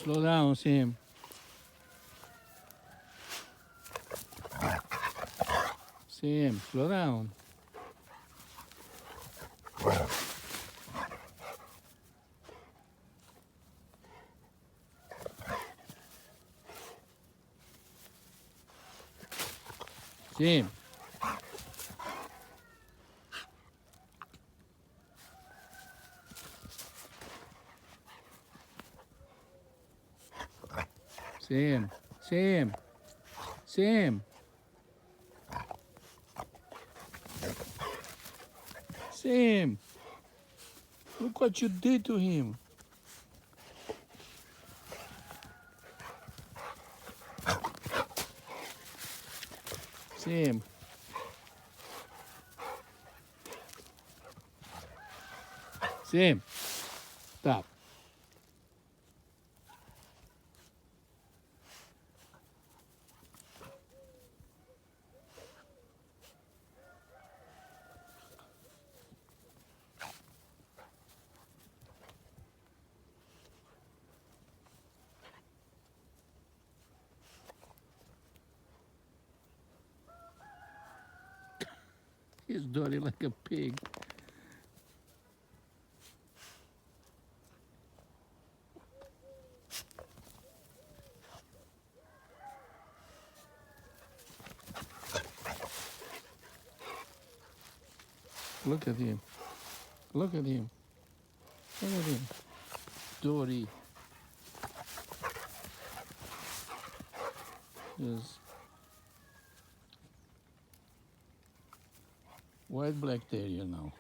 Slow down, Sam. Sam, slow down. Sam. Sam. Sam. Sam. Sam. Look what you did to him. Sam. Sam. Stop. He's dirty like a pig. Look at him. Look at him. Look at him. Dirty. Yes. White black terrier now.